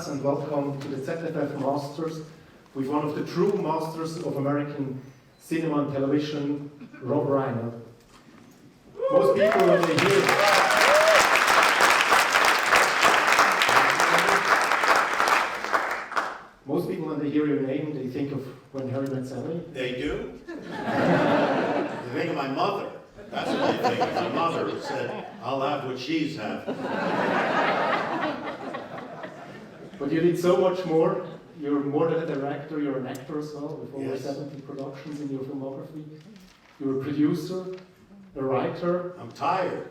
comrades, and welcome to the ZFF Masters with one of the true masters of American cinema and television, Reiner. Most people when they hear your name, they think of When Harry Met Sally. They do? They think of my mother. That's what they think of my mother, who said, I'll have what she's having. But you did so much more. You're more than a director, you're an actor as well, with over Yes. 70 productions in your filmography. You're a producer, a writer. I'm tired.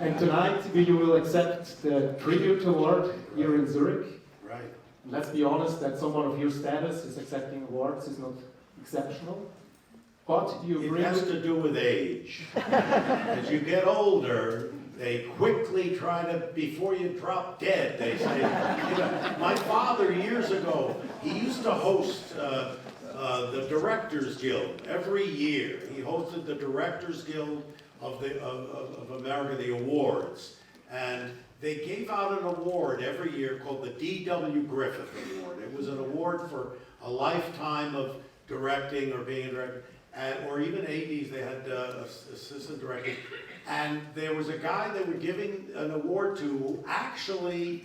And tonight you will accept the tribute award here in Zurich. Right. Let's be honest that someone of your status is accepting awards is not exceptional. But you It bring... has to do with age. As you get older, they quickly try to, before you drop dead, they say, you know, my father years ago, he used to host the Directors Guild every year. He hosted the Directors Guild of America, the awards. And they gave out an award every year called the D.W. Griffith Award. It was an award for a lifetime of directing or being a director. Or even ADs, they had assistant directors. And there was a guy they were giving an award to who actually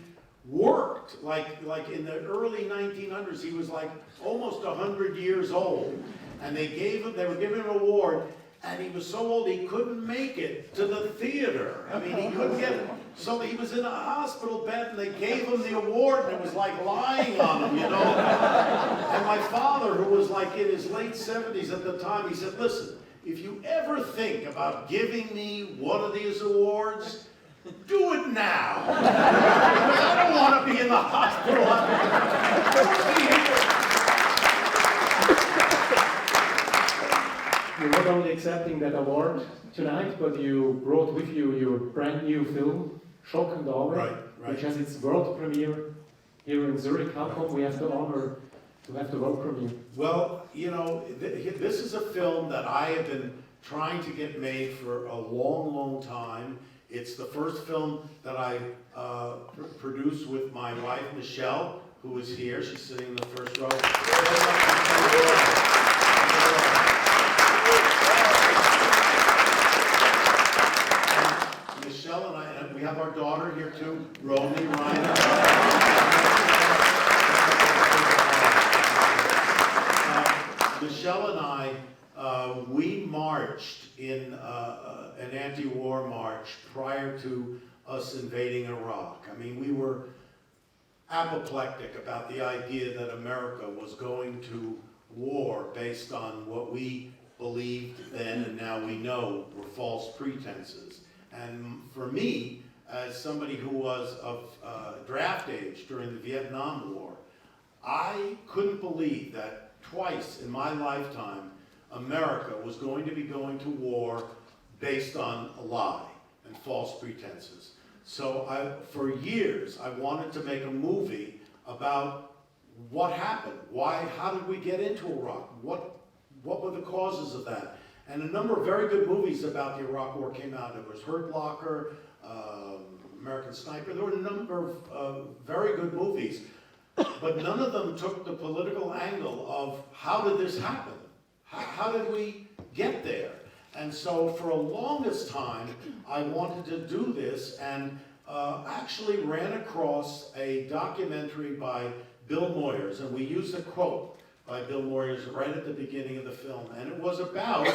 worked, like in the early 1900s. He was like almost 100 years old. And they were giving him an award, and he was so old he couldn't make it to the theater. I mean, he couldn't get it. So he was in a hospital bed, and they gave him the award, and it was like lying on him, you know. And my father, who was like in his late 70s at the time, he said, listen, if you ever think about giving me one of these awards, do it now. Because I don't want to be in the hospital. You're not only accepting that award tonight, but you brought with you your brand new film, Shock and Awe, Right. which has its world premiere here in Zurich. How come we have the honor to have the world premiere? Well, you know, this is a film that I have been trying to get made for a long, long time. It's the first film that I produced with my wife, Michelle, who is here. She's sitting in the first row. Michelle and I, and we have our daughter here too, Reiner. Michelle and I, we marched in an anti-war march prior to us invading Iraq. I mean, we were apoplectic about the idea that America was going to war based on what we believed then and now we know were false pretenses. And for me, as somebody who was of draft age during the Vietnam War, I couldn't believe that twice in my lifetime, America was going to be going to war based on a lie and false pretenses. So for years, I wanted to make a movie about what happened. How did we get into Iraq? What were the causes of that? And a number of very good movies about the Iraq War came out. There was Hurt Locker, American Sniper. There were a number of very good movies. But none of them took the political angle of how did this happen? How did we get there? And so for a longest time, I wanted to do this and actually ran across a documentary by Bill Moyers. And we used a quote by Bill Moyers right at the beginning of the film. And it was about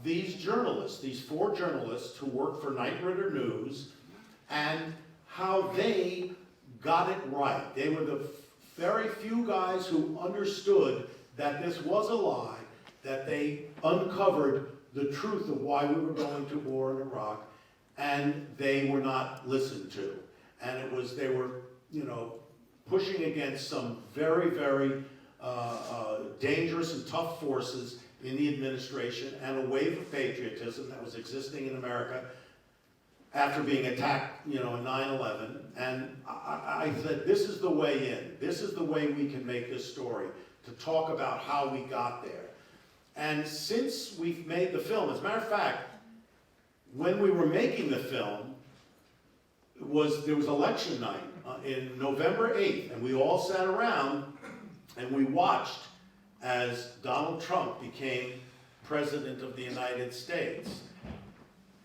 these journalists, these 4 journalists who worked for Knight Ridder News, and how they got it right. They were the very few guys who understood that this was a lie, that they uncovered the truth of why we were going to war in Iraq, and they were not listened to. And they were, you know, pushing against some very, very dangerous and tough forces in the administration and a wave of patriotism that was existing in America after being attacked, you know, in 9/11, and I said, this is the way in. This is the way we can make this story, to talk about how we got there. And since we've made the film, as a matter of fact, when we were making the film, there was election night in November 8th, and we all sat around and we watched as Donald Trump became President of the United States.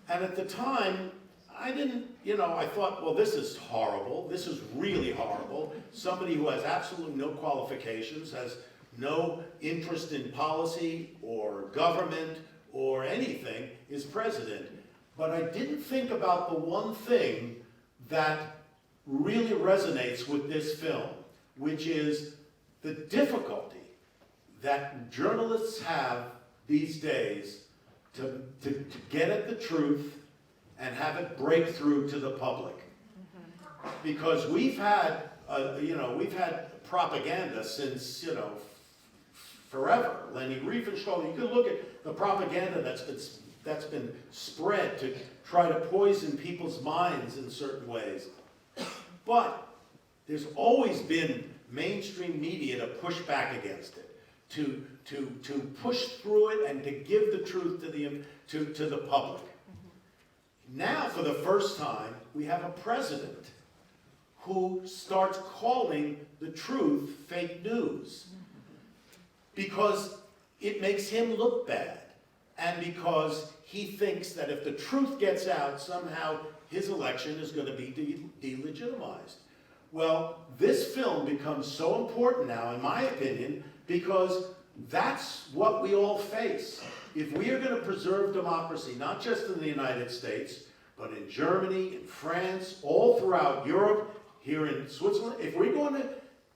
And at the time, I didn't, I thought, well, this is horrible. This is really horrible. Somebody who has absolutely no qualifications, has no interest in policy or government or anything, is president. But I didn't think about the one thing that really resonates with this film, which is the difficulty that journalists have these days to get at the truth and have it break through to the public. Because we've had propaganda since, forever. Leni Riefenstahl, you can look at the propaganda that's been spread to try to poison people's minds in certain ways. But there's always been mainstream media to push back against it, to push through it and to give the truth to the public. Now, for the first time, we have a president who starts calling the truth fake news because it makes him look bad, and because he thinks that if the truth gets out, somehow his election is going to be delegitimized. Well, this film becomes so important now, in my opinion, because that's what we all face. If we are going to preserve democracy, not just in the United States, but in Germany, in France, all throughout Europe, here in Switzerland, if we're going to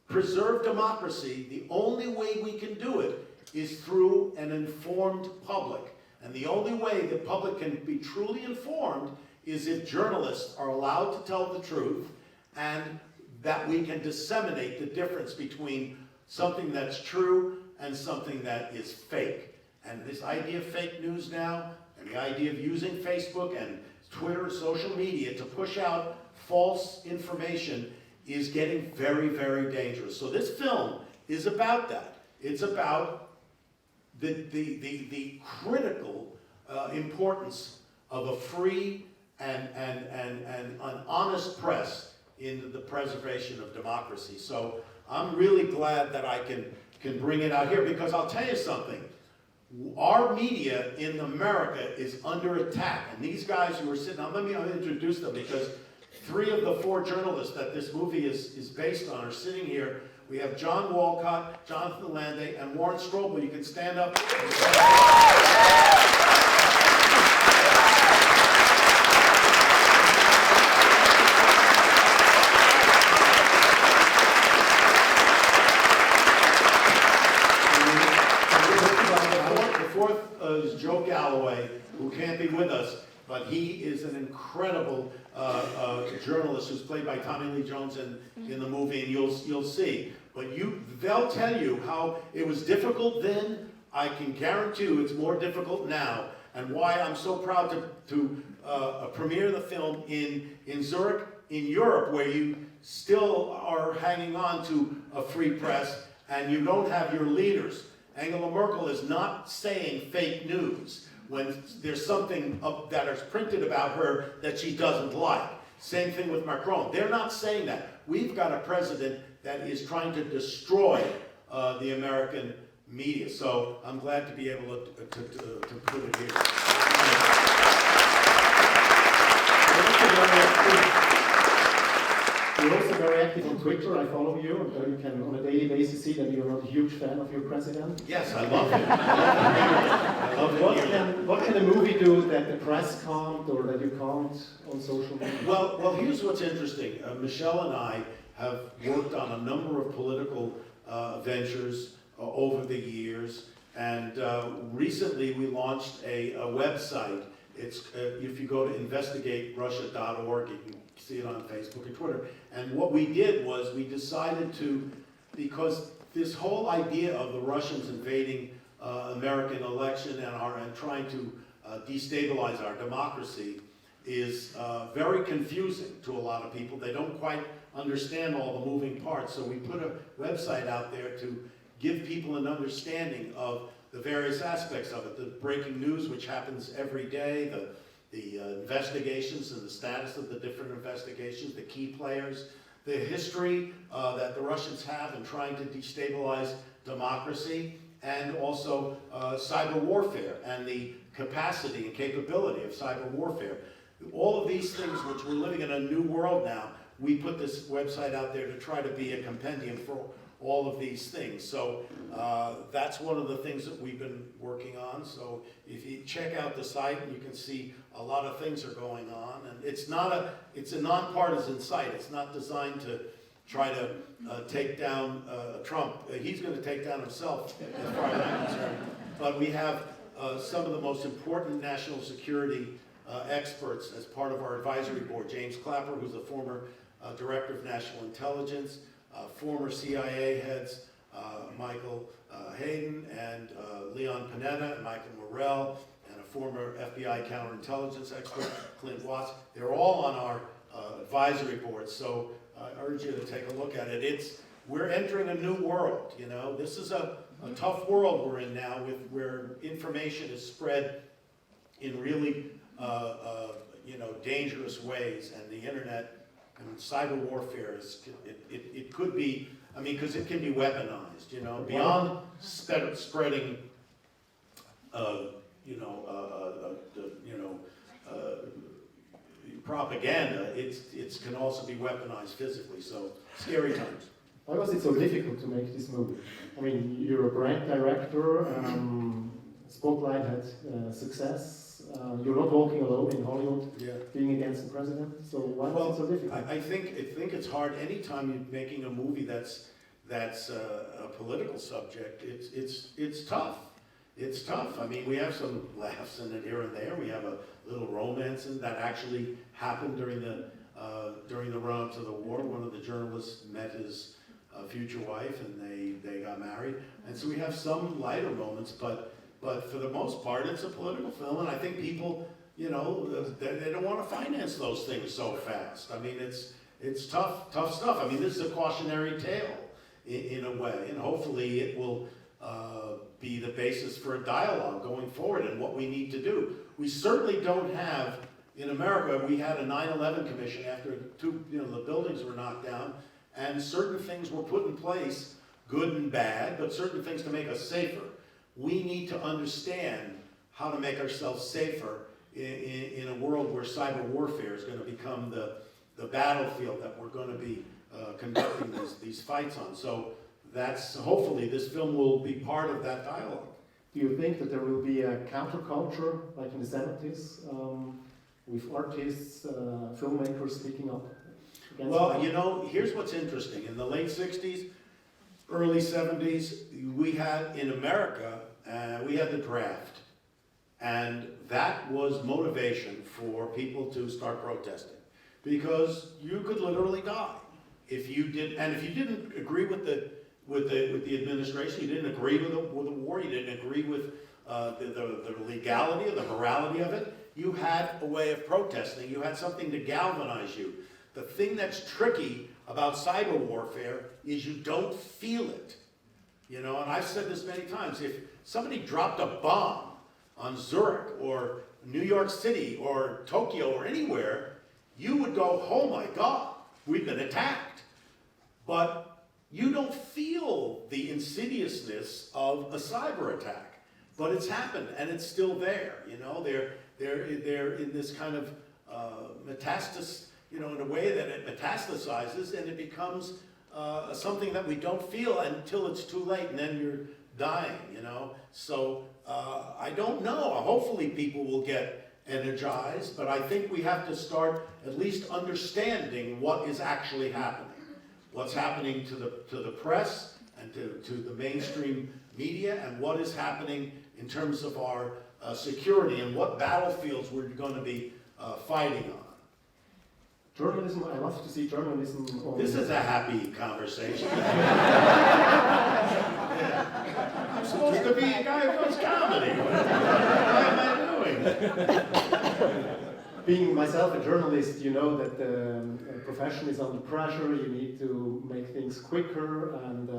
preserve democracy, the only way we can do it is through an informed public. And the only way the public can be truly informed is if journalists are allowed to tell the truth, and that we can disseminate the difference between something that's true and something that is fake. And this idea of fake news now, and the idea of using Facebook and Twitter, social media to push out false information is getting very, very dangerous. So this film is about that. It's about the critical importance of a free and an honest press in the preservation of democracy. So I'm really glad that I can bring it out here, because I'll tell you something. Our media in America is under attack, and these guys who are sitting, now let me introduce them, because 3 of the 4 journalists that this movie is based on are sitting here. We have John Walcott, Jonathan Lande, and Warren Strobel. You can stand up. Is Joe Galloway, who can't be with us, but he is an incredible journalist who's played by Tommy Lee Jones in the movie, and you'll see. But they'll tell you how it was difficult then. I can guarantee you it's more difficult now, and why I'm so proud to premiere the film in Zurich, in Europe, where you still are hanging on to a free press, and you don't have your leaders. Angela Merkel is not saying fake news when there's something that is printed about her that she doesn't like. Same thing with Macron. They're not saying that. We've got a president that is trying to destroy the American media. So I'm glad to be able to put it here. You're also very active on Twitter. I follow you, and you can on a daily basis see that you're not a huge fan of your president. Yes, I love him. I love him. What can a movie do that the press can't, or that you can't on social media? Well, here's what's interesting. Michelle and I have worked on a number of political ventures over the years, and recently we launched a website. It's if you go to investigaterussia.org, you can see it on Facebook and Twitter. And what we did was we decided to, because this whole idea of the Russians invading American election and trying to destabilize our democracy is very confusing to a lot of people. They don't quite understand all the moving parts. So we put a website out there to give people an understanding of the various aspects of it. The breaking news, which happens every day, investigations and the status of the different investigations, the key players, the history that the Russians have in trying to destabilize democracy, and also cyber warfare and the capacity and capability of cyber warfare. All of these things, which we're living in a new world now, we put this website out there to try to be a compendium for all of these things. So that's one of the things that we've been working on. So if you check out the site, you can see a lot of things are going on. And it's a nonpartisan site. It's not designed to try to take down Trump. He's going to take down himself, as far as I'm concerned. But we have some of the most important national security experts as part of our advisory board. James Clapper, who's a former director of national intelligence, former CIA heads, Michael Hayden and Leon Panetta and Michael Morrell, and a former FBI counterintelligence expert, Clint Watts. They're all on our advisory board, so I urge you to take a look at it. We're entering a new world, you know. This is a tough world we're in now, where information is spread in really dangerous ways, and the internet and cyber warfare it could be, I mean, because it can be weaponized, you know, beyond spreading, propaganda. It can also be weaponized physically. So scary times. Why was it so difficult to make this movie? I mean, you're a brand director. Spotlight had success. You're not walking alone in Hollywood, being against the president. So why was it so difficult? I think it's hard anytime you're making a movie that's a political subject. It's tough. It's tough. I mean, we have some laughs in it here and there. We have a little romance in that actually happened during the run-up to the war. One of the journalists met his future wife, and they got married. And so we have some lighter moments, but for the most part, it's a political film, and I think people, you know, they don't want to finance those things so fast. I mean, it's tough stuff. I mean, this is a cautionary tale in a way, and hopefully it will be the basis for a dialogue going forward and what we need to do. We certainly don't have, in America, we had a 9/11 commission after the buildings were knocked down, and certain things were put in place, good and bad, but certain things to make us safer. We need to understand how to make ourselves safer in a world where cyber warfare is going to become the battlefield that we're going to be conducting these fights on. So hopefully this film will be part of that dialogue. Do you think that there will be a counterculture like in the 70s with artists, filmmakers speaking up? Well, you know, here's what's interesting. In the late 60s, early 70s, we had in America, we had the draft. And that was motivation for people to start protesting. Because you could literally die if you didn't agree with the administration, you didn't agree with the war, you didn't agree with the legality or the morality of it, you had a way of protesting. You had something to galvanize you. The thing that's tricky about cyber warfare is you don't feel it. You know, and I've said this many times, if somebody dropped a bomb on Zurich or New York City or Tokyo or anywhere, you would go, oh my God, we've been attacked. But you don't feel the insidiousness of a cyber attack. But it's happened, and it's still there. You know, they're in this kind of metastasis, you know, in a way that it metastasizes and it becomes something that we don't feel until it's too late, and then you're dying, you know. So I don't know. Hopefully people will get energized, but I think we have to start at least understanding what is actually happening. What's happening to the press and to the mainstream media, and what is happening in terms of our security and what battlefields we're going to be fighting on. Journalism, I love to see journalism. This is a happy conversation. I'm supposed to be a guy who does comedy. What am I doing? Being myself a journalist, you know that the profession is under pressure. You need to make things quicker and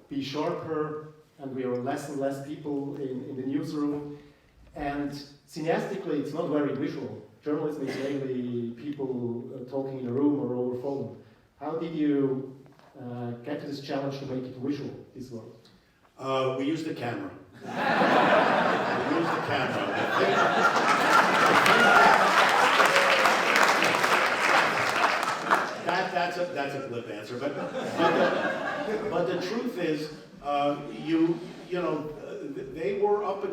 be sharper, and we are less and less people in the newsroom. And cineastically, it's not very visual. Journalism is mainly people talking in a room or over phone. How did you get to this challenge to make it visual, this world? We used the camera. We used the camera. That's a glib answer, but the truth is, they were up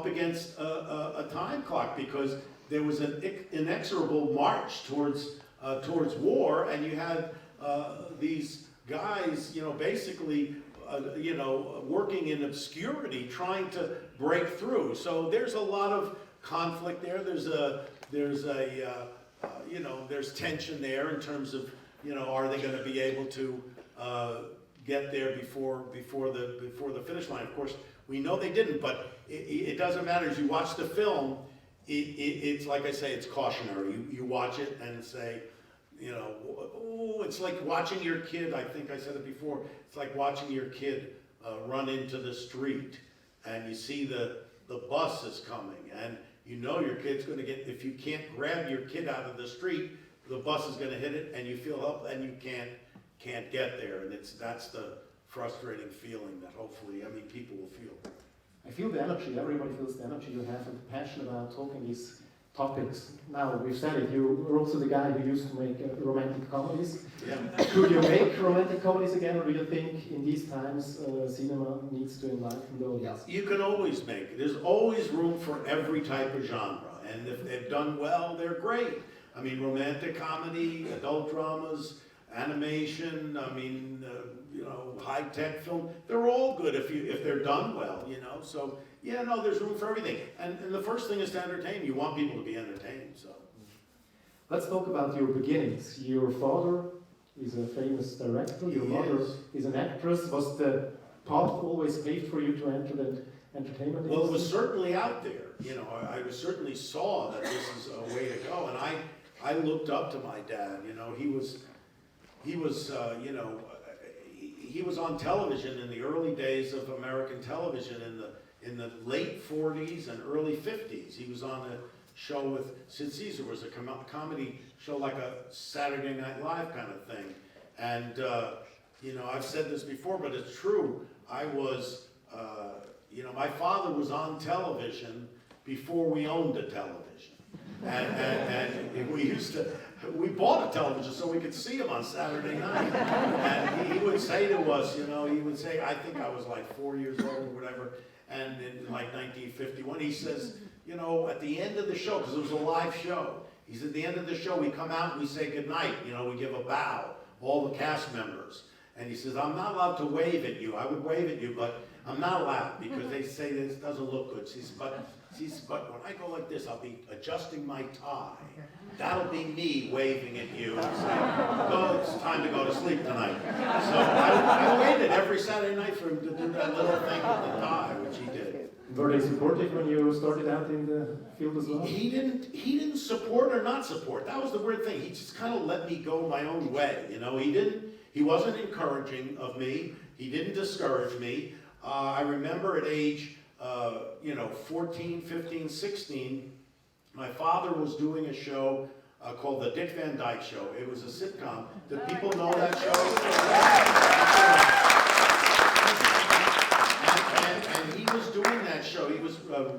against a time clock, because there was an inexorable march towards war, and you had these guys, basically, working in obscurity, trying to break through. So there's a lot of conflict there. There's tension there in terms of, are they going to be able to get there before the finish line? Of course, we know they didn't, but it doesn't matter. As you watch the film, it's like I say, it's cautionary. You watch it and say, it's like watching your kid. I think I said it before. It's like watching your kid run into the street, and you see the bus is coming, and your kid's going to get. If you can't grab your kid out of the street, the bus is going to hit it, and you feel up, and you can't get there, and that's the frustrating feeling that hopefully, people will feel. I feel the energy. Everybody feels the energy you have and the passion about talking these topics. Now, we've said it, you were also the guy who used to make romantic comedies. Yeah. Could you make romantic comedies again, or do you think in these times cinema needs to enlighten the audience? You can always make, there's always room for every type of genre, and if they've done well, they're great. Romantic comedy, adult dramas, animation, high-tech film, they're all good if they're done well, so yeah, no, there's room for everything. And the first thing is to entertain. You want people to be entertained, so. Let's talk about your beginnings. Your father is a famous director, your mother is an actress. Was the path always paved for you to enter the entertainment industry? Well, it was certainly out there, I certainly saw that this is a way to go, and I looked up to my dad, he was on television in the early days of American television in the late 40s and early 50s. He was on a show with Sid Caesar. It was a comedy show, like a Saturday Night Live kind of thing. And, I've said this before, but it's true. I was, my father was on television before we owned a television. And we bought a television so we could see him on Saturday night. And he would say to us, I think I was like 4 years old or whatever, and in like 1951, he says, at the end of the show, because it was a live show, he said, at the end of the show, we come out and we say goodnight, we give a bow, all the cast members. And he says, I'm not allowed to wave at you. I would wave at you, but I'm not allowed, because they say this doesn't look good. He says, but when I go like this, I'll be adjusting my tie. That'll be me waving at you and saying, oh, it's time to go to sleep tonight. So I waited every Saturday night for him to do that little thing with the tie, which he did. Were they supportive when you started out in the field as well? He didn't support or not support. That was the weird thing. He just kind of let me go my own way. He wasn't encouraging of me. He didn't discourage me. I remember at age 14, 15, 16, my father was doing a show called The Dick Van Dyke Show. It was a sitcom. Do people know that show? And he was doing that show. He was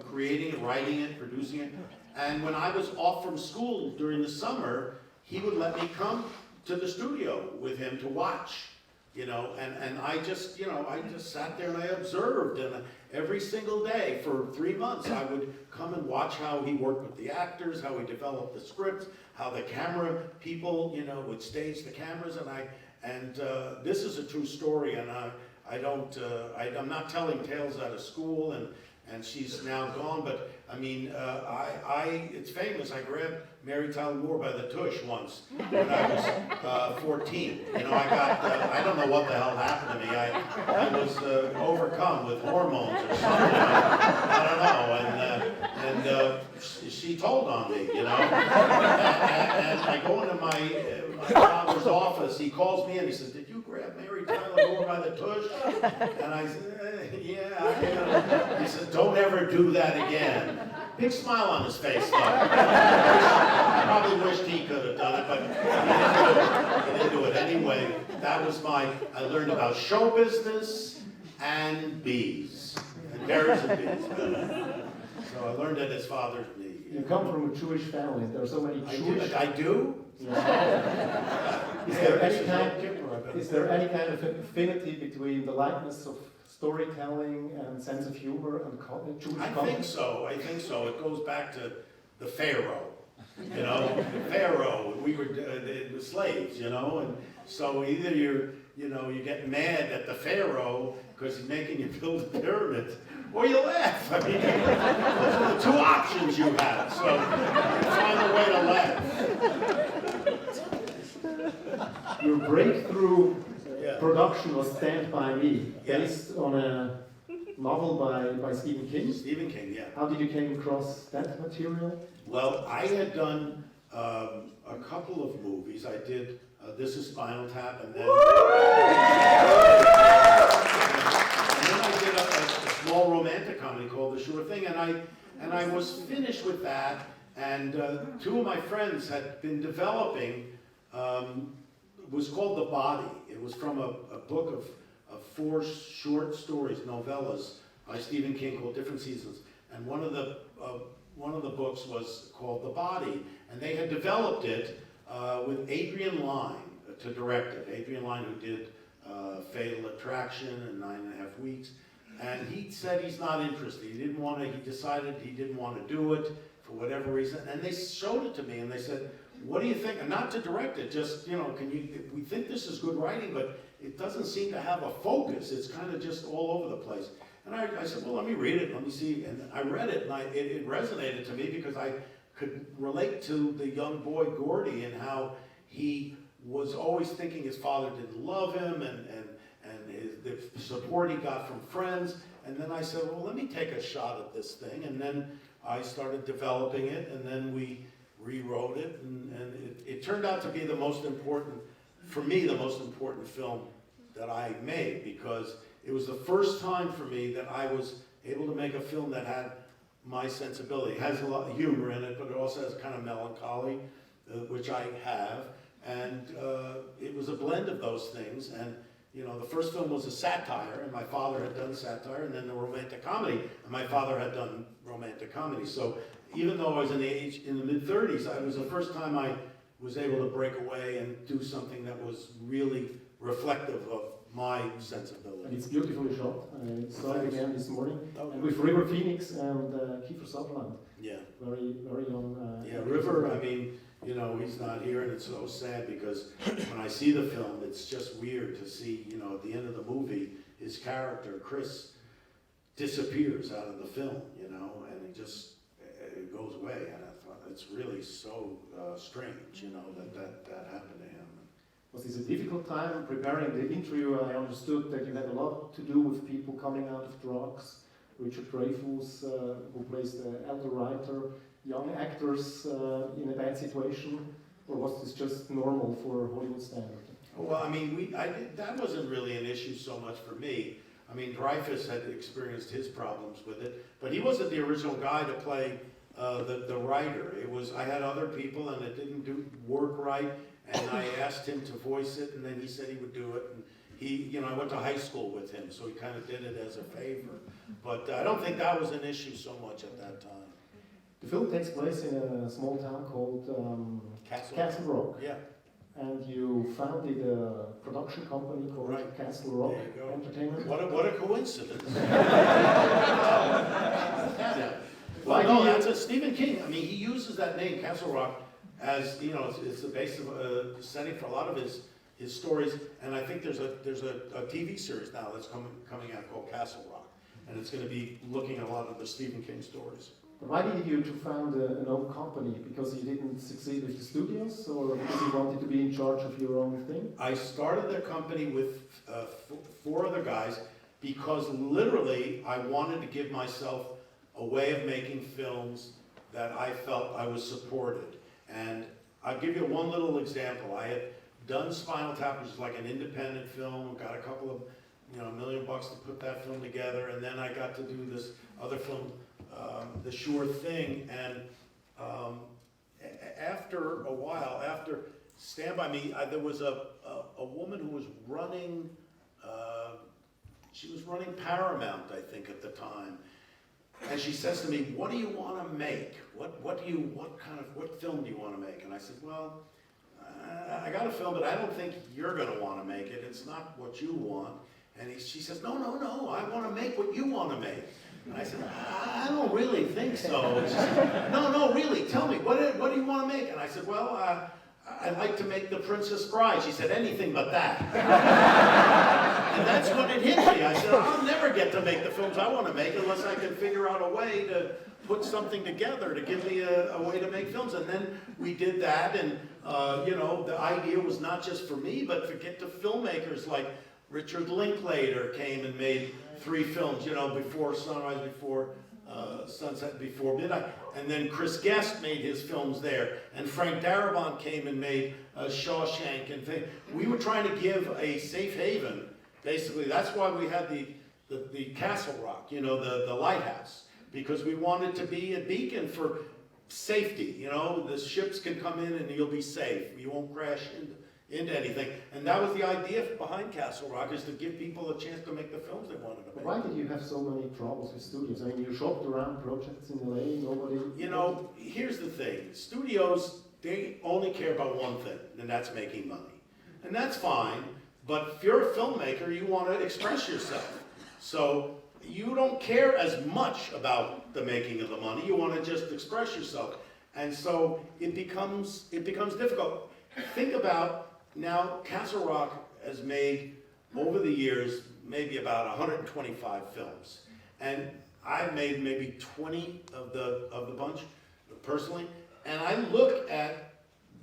creating it, writing it, producing it. And when I was off from school during the summer, he would let me come to the studio with him to watch. And I just sat there and I observed, and every single day for 3 months I would come and watch how he worked with the actors, how he developed the scripts, how the camera people, would stage the cameras, and this is a true story, and I'm not telling tales out of school, and she's now gone, but it's famous. I grabbed Mary Tyler Moore by the tush once when I was 14. I don't know what the hell happened to me. I was overcome with hormones or something. I don't know. And she told on me, And I go into my father's office. He calls me and he says, "Did you grab Mary Tyler Moore by the tush? And I said, yeah, I am. He said, don't ever do that again. Big smile on his face, though. I probably wished he could have done it, but he didn't do it. Anyway, that was I learned about show business and bees, and berries and bees. So I learned that his father's bee. You come from a Jewish family. There are so many Jewish. I do? Yeah. Is there any kind of affinity between the likeness of storytelling and sense of humor and Jewish culture? I think so. It goes back to the Pharaoh. You know, the Pharaoh. We were the slaves. You know, and so either you get mad at the Pharaoh because he's making you build a pyramid, or you laugh. I mean, those are the two options you have. So you find a way to laugh. Your breakthrough production was Stand By Me, Yes. based on a novel by Stephen King. Stephen King, yeah. How did you came across that material? Well, I had done a couple of movies. I did This Is Spinal Tap, and then I did a small romantic comedy called The Sure Thing, and I was finished with that. And two of my friends had been developing. It was called The Body. It was from a book of 4 short stories, novellas by Stephen King called Different Seasons. And one of the books was called The Body, and they had developed it with Adrian Lyne to direct it. Adrian Lyne, who did Fatal Attraction and 9.5 Weeks, and he said he's not interested. He decided he didn't want to do it for whatever reason. And they showed it to me, and they said, "What do you think?" And not to direct it, just we think this is good writing, but it doesn't seem to have a focus. It's kind of just all over the place. And I said, well, let me read it, let me see. And I read it, and it resonated to me because I could relate to the young boy Gordy and how he was always thinking his father didn't love him and the support he got from friends. And then I said, well, let me take a shot at this thing. And then I started developing it, and then we rewrote it, and it turned out to be the most important film that I made, because it was the first time for me that I was able to make a film that had my sensibility. It has a lot of humor in it, but it also has kind of melancholy, which I have, and it was a blend of those things. And the first film was a satire, and my father had done satire, and then the romantic comedy, and my father had done romantic comedy. So even though I was in the mid-30s, it was the first time I was able to break away and do something that was really reflective of my sensibility. And it's beautifully shot. I saw it again this morning, and with River Phoenix and Kiefer Sutherland. Yeah. Very, very young. Yeah, River. I mean, he's not here, and it's so sad because when I see the film, it's just weird to see. At the end of the movie, his character Chris disappears out of the film. And it just goes away. And I thought it's really so strange. That happened to him. Was this a difficult time preparing the interview? I understood that you had a lot to do with people coming out of drugs. Richard Dreyfuss, who plays the elder writer, young actors in a bad situation, or was this just normal for Hollywood standard? Well, I mean, that wasn't really an issue so much for me. I mean, Dreyfuss had experienced his problems with it, but he wasn't the original guy to play the writer. I had other people, and it didn't work right. And I asked him to voice it, and then he said he would do it. And I went to high school with him, so he kind of did it as a favor. But I don't think that was an issue so much at that time. The film takes place in a small town called Castle Rock. Yeah. And you founded a production company called Castle Rock Entertainment. What a coincidence. Why Well, no, that's a Stephen King. I mean, he uses that name, Castle Rock, as it's the base of setting for a lot of his stories. And I think there's a TV series now that's coming out called Castle Rock, and it's going to be looking at a lot of the Stephen King stories. But why did you to found an own company? Because you didn't succeed with the studios, or because you wanted to be in charge of your own thing? I started the company with 4 other guys because literally I wanted to give myself a way of making films that I felt I was supported. And I'll give you one little example. I had done Spinal Tap, which is like an independent film, got a couple of, $1 million to put that film together, and then I got to do this other film, The Sure Thing, and after a while, after Stand By Me, there was a woman who was running, she was running Paramount, I think, at the time, and she says to me, "What do you want to make? What film do you want to make?" And I said, "Well, I got a film, but I don't think you're going to want to make it. It's not what you want." And she says, no, I want to make what you want to make. And I said, I don't really think so. And she said, no, really, tell me, what do you want to make? And I said, well, I'd like to make The Princess Bride. She said, anything but that. And that's when it hit me. I said, I'll never get to make the films I want to make unless I can figure out a way to put something together to give me a way to make films. And then we did that, and the idea was not just for me, but to get to filmmakers like Richard Linklater came and made 3 films, Before Sunrise, Before Sunset, Before Midnight. And then Chris Guest made his films there. And Frank Darabont came and made Shawshank and things. We were trying to give a safe haven, basically. That's why we had the Castle Rock, the lighthouse, because we wanted to be a beacon for safety. The ships can come in and you'll be safe. You won't crash into anything. And that was the idea behind Castle Rock, is to give people a chance to make the films they wanted to make. Why did you have so many troubles with studios? I mean, you shopped around projects in LA, nobody... Here's the thing. Studios, they only care about one thing, and that's making money. And that's fine, but if you're a filmmaker, you want to express yourself. So you don't care as much about the making of the money. You want to just express yourself. And so it becomes difficult. Think about, now Castle Rock has made, over the years, maybe about 125 films. And I've made maybe 20 of the bunch, personally. And I look at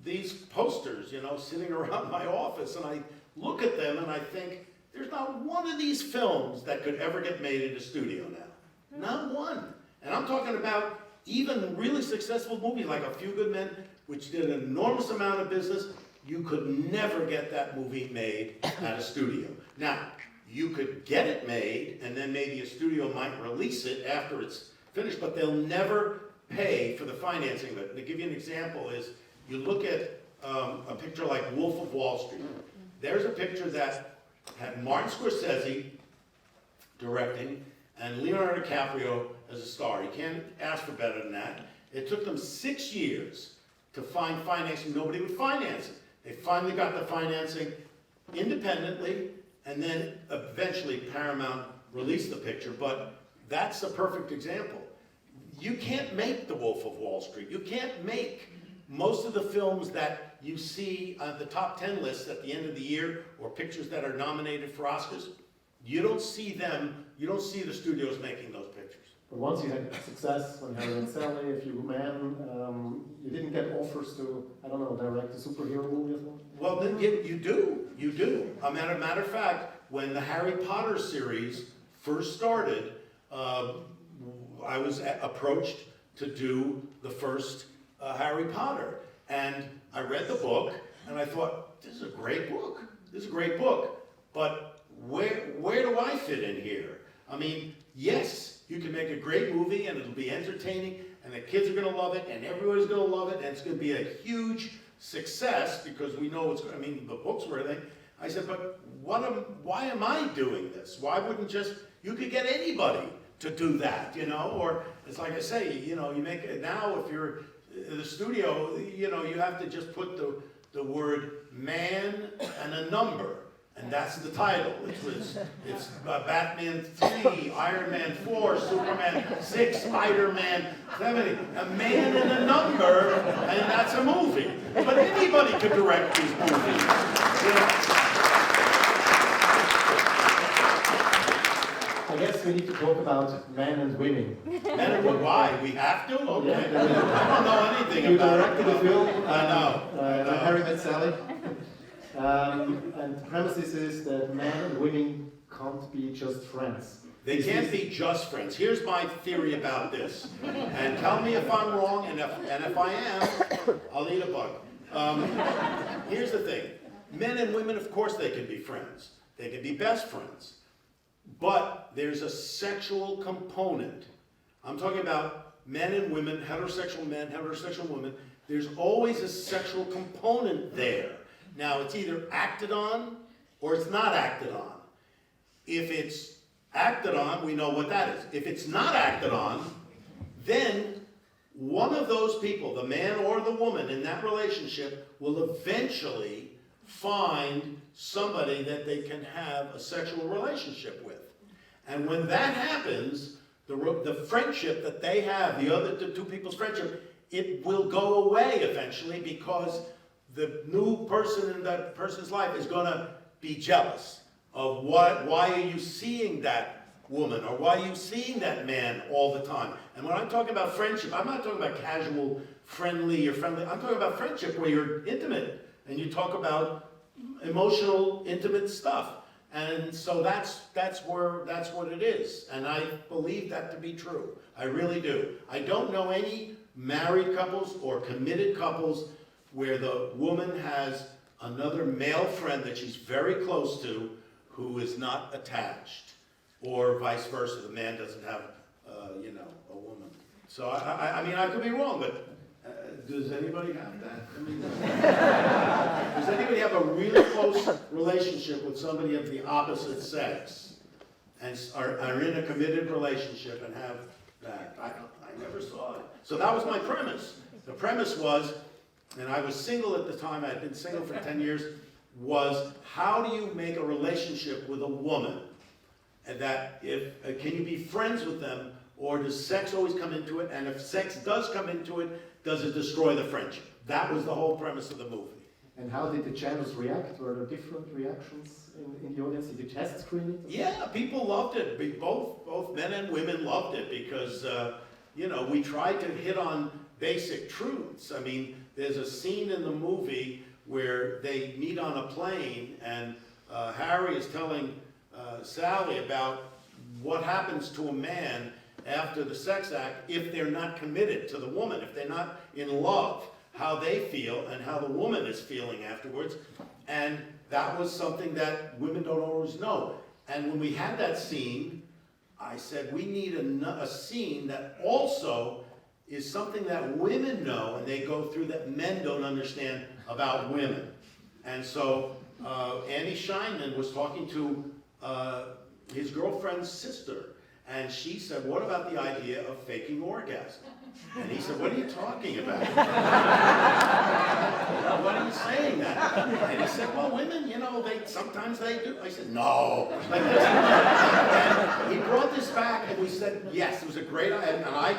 these posters, sitting around my office, and I look at them and I think, there's not one of these films that could ever get made in a studio now. Not one. And I'm talking about even really successful movies like A Few Good Men, which did an enormous amount of business. You could never get that movie made at a studio. Now, you could get it made, and then maybe a studio might release it after it's finished, but they'll never pay for the financing of it. To give you an example is, you look at a picture like Wolf of Wall Street. There's a picture that had Martin Scorsese directing and Leonardo DiCaprio as a star. You can't ask for better than that. It took them 6 years to find financing. Nobody would finance it. They finally got the financing independently, and then eventually Paramount released the picture. But that's a perfect example. You can't make The Wolf of Wall Street. You can't make most of the films that you see on the top 10 lists at the end of the year, or pictures that are nominated for Oscars. You don't see them, you don't see the studios making those pictures. But once you had success on Harry and Sally, A Few Good Men, you didn't get offers to, I don't know, direct a superhero movie as well? Well, then you do. As a matter of fact, when the Harry Potter series first started, I was approached to do the first Harry Potter. And I read the book, and I thought, this is a great book. This is a great book. But where do I fit in here? I mean, yes, you can make a great movie, and it'll be entertaining, and the kids are going to love it, and everybody's going to love it, and it's going to be a huge success, because we know it's going to, the books were everything. I said, but why am I doing this? Why wouldn't you could get anybody to do that, Or, it's like I say, you make it, now if you're in the studio, you have to just put the word man and a number, and that's the title. It's Batman 3, Iron Man 4, Superman 6, Spider-Man 7, a man and a number, and that's a movie. But anybody could direct these movies. I guess we need to talk about men and women. Men and women, why? We have to? Okay. Yeah, I don't know anything you about it. You directed a film, I know. Harry Met Sally. And the premises is that men and women can't be just friends. They can't be just friends. Here's my theory about this. And tell me if I'm wrong, and if I am, I'll eat a bug. Here's the thing. Men and women, of course, they can be friends. They can be best friends. But there's a sexual component. I'm talking about men and women, heterosexual men, heterosexual women. There's always a sexual component there. Now, it's either acted on or it's not acted on. If it's acted on, we know what that is. If it's not acted on, then one of those people, the man or the woman in that relationship, will eventually find somebody that they can have a sexual relationship with. And when that happens, the friendship that they have, the two people's friendship, it will go away eventually because the new person in that person's life is going to be jealous of why are you seeing that woman or why are you seeing that man all the time. And when I'm talking about friendship, I'm not talking about casual, friendly. I'm talking about friendship where you're intimate and you talk about emotional, intimate stuff. And so that's what it is. And I believe that to be true. I really do. I don't know any married couples or committed couples where the woman has another male friend that she's very close to who is not attached, or vice versa. The man doesn't have, a woman. So I mean, I could be wrong, but does anybody have that? I mean, does anybody have a really close relationship with somebody of the opposite sex and are in a committed relationship and have that? I never saw it. So that was my premise. The premise was, and I was single at the time, I had been single for 10 years, was how do you make a relationship with a woman? And that can you be friends with them, or does sex always come into it? And if sex does come into it, does it destroy the friendship? That was the whole premise of the movie. And how did the channels react? Were there different reactions in the audience? Did you test screen it? Yeah, people loved it. Both men and women loved it because, we tried to hit on basic truths. I mean, there's a scene in the movie where they meet on a plane and Harry is telling Sally about what happens to a man after the sex act if they're not committed to the woman, if they're not in love, how they feel and how the woman is feeling afterwards. And that was something that women don't always know. And when we had that scene, I said, we need a scene that also is something that women know and they go through that men don't understand about women. And so Andy Scheinman was talking to his girlfriend's sister, and she said, what about the idea of faking orgasm? And he said, what are you talking about? What are you saying that? And he said, well, women, sometimes they do. I said, no. Like this. And he brought this back, and we said, yes, it was a great idea. And I,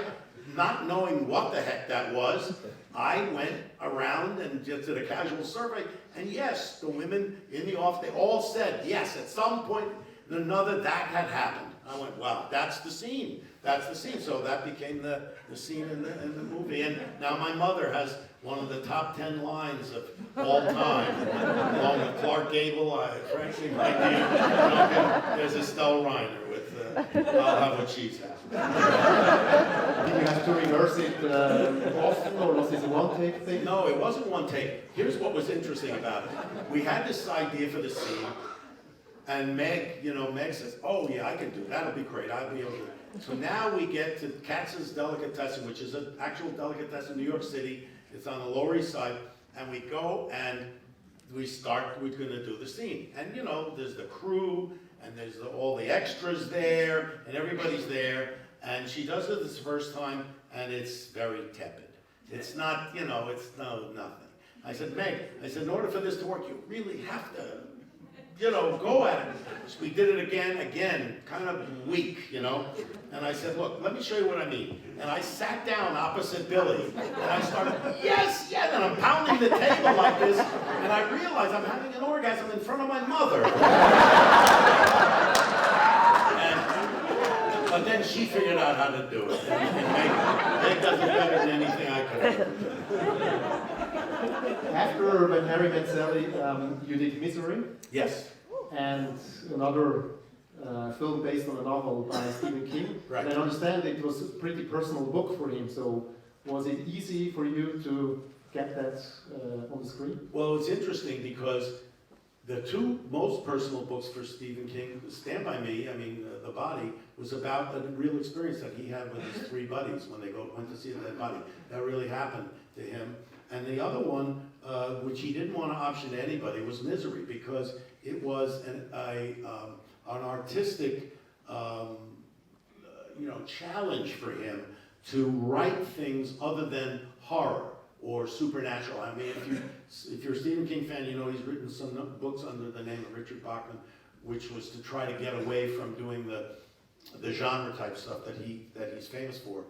not knowing what the heck that was, I went around and just did a casual survey, and yes, the women in the office, they all said, yes, at some point or another, that had happened. I went, wow, that's the scene. That's the scene. So that became the scene in the movie. And now my mother has one of the top 10 lines of all time, along with Clark Gable. Frankly, might be, there's Estelle Reiner with I'll have what she's had. Did you have to rehearse it often, or was this a one-take thing? No, it wasn't one take. Here's what was interesting about it. We had this idea for the scene, and Meg says, oh yeah, I can do it. That'll be great. I'll be able to do it. So now we get to Katz's Delicatessen, which is an actual delicatessen in New York City. It's on the Lower East Side. And we go and we're going to do the scene. And there's the crew, and there's all the extras there, and everybody's there. And she does it this first time, and it's very tepid. It's not, it's nothing. I said, Meg, in order for this to work, you really have to, go at it. So we did it again, kind of weak, And I said, look, let me show you what I mean. And I sat down opposite Billy, and I started, yes, and I'm pounding the table like this, and I realized I'm having an orgasm in front of my mother. But then she figured out how to do it. And Meg does it better than anything I could ever do. After When Harry Met Sally, you did Misery. Yes. And another film based on a novel by Stephen King. Right. And I understand it was a pretty personal book for him, so was it easy for you to get that on the screen? Well, it's interesting because The two most personal books for Stephen King, Stand By Me, The Body, was about a real experience that he had with his three buddies when they went to see a dead body. That really happened to him. And the other one, which he didn't want to option to anybody, was Misery, because it was an artistic challenge for him to write things other than horror or supernatural. I mean, if you're a Stephen King fan, you know he's written some books under the name of Richard Bachman, which was to try to get away from doing the genre type stuff that he's famous for.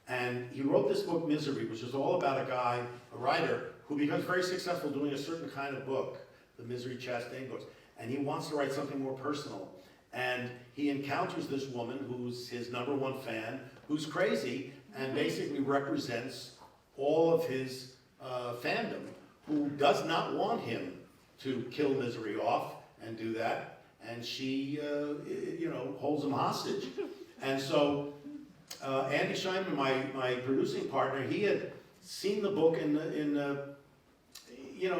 And he wrote this book, Misery, which is all about a guy, a writer, who becomes very successful doing a certain kind of book, the Misery Chastain books, and he wants to write something more personal. And he encounters this woman who's his #1 fan, who's crazy, and basically represents all of his fandom, who does not want him to kill Misery off and do that, and she, holds him hostage. And so Andy Scheinman, my producing partner, he had seen the book it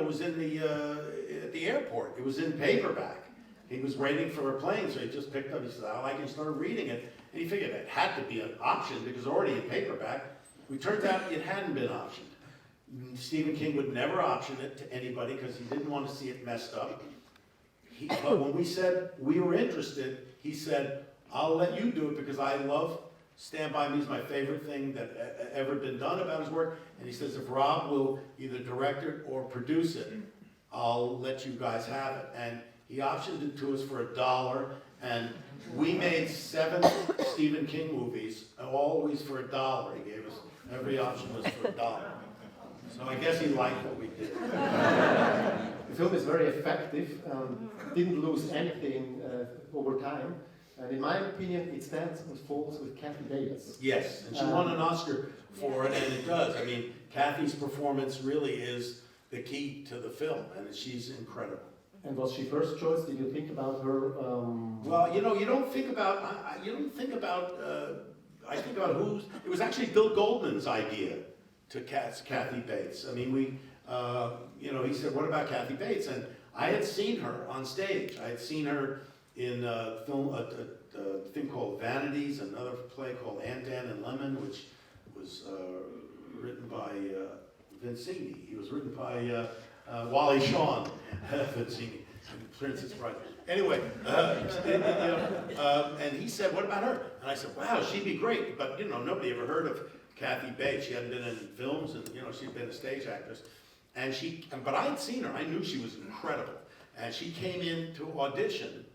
was at the airport. It was in paperback. He was waiting for a plane, so he just picked up. He said, "I like it," and started reading it. And he figured it had to be an option because already in paperback. It turned out it hadn't been optioned. Stephen King would never option it to anybody because he didn't want to see it messed up. But when we said we were interested, he said, "I'll let you do it because I love Stand By Me, is my favorite thing that ever been done about his work." And he says, "If Rob will either direct it or produce it, I'll let you guys have it." And he optioned it to us for $1, and we made 7 Stephen King movies, always for $1. He gave us, every option was for $1. So I guess he liked what we did. The film is very effective, didn't lose anything over time, and in my opinion it stands and falls with Kathy Bates. Yes, and she won an Oscar for it, and it does. I mean, Kathy's performance really is the key to the film, and she's incredible. And was she first choice? Did you think about her? Well, you don't think about, I think about who's, it was actually Bill Goldman's idea to cast Kathy Bates. I mean, he said, "What about Kathy Bates?" And I had seen her on stage. I had seen her in a thing called Vanities, another play called Aunt Anne and Lemon, which was written by Vincini. He was written by Wally Shawn, Vincini, Princess Bride. Anyway, and he said, "What about her?" And I said, "Wow, she'd be great." But nobody ever heard of Kathy Bates. She hadn't been in films, and she'd been a stage actress. But I had seen her. I knew she was incredible. And she came in to audition,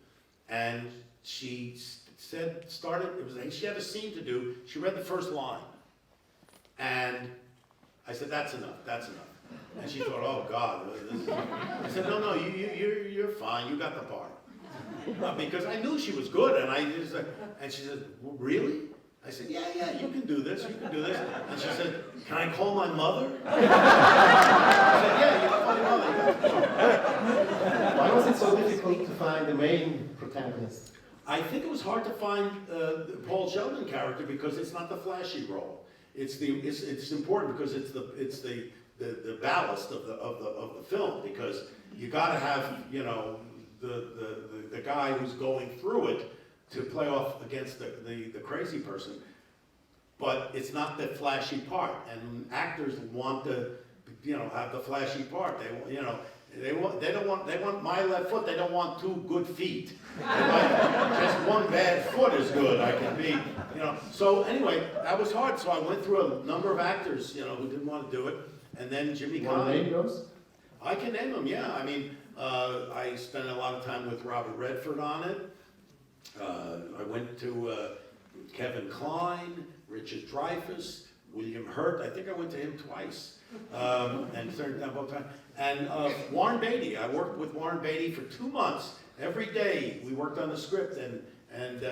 and she she had a scene to do. She read the first line, and I said, "That's enough. That's enough." And she thought, "Oh God." I said, "No, you're fine. You got the part." Because I knew she was good, and she said, "Really?" I said, yeah, you can do this. You can do this." And she said, "Can I call my mother?" I said, "Yeah, you can call your mother." Why was it so difficult to find the main protagonist? I think it was hard to find the Paul Sheldon character because it's not the flashy role. It's important because it's the ballast of the film, because you got to have the guy who's going through it to play off against the crazy person, but it's not the flashy part. And actors want to have the flashy part. They want my left foot. They don't want 2 good feet. Just 1 bad foot is good. I can be, So anyway, that was hard. So I went through a number of actors, who didn't want to do it, and then Jimmy Caan. Want to name those? I can name them. Yeah. I mean, I spent a lot of time with Robert Redford on it. I went to Kevin Kline, Richard Dreyfuss, William Hurt. I think I went to him twice, and turned down both times. And Warren Beatty. I worked with Warren Beatty for 2 months. Every day we worked on the script, and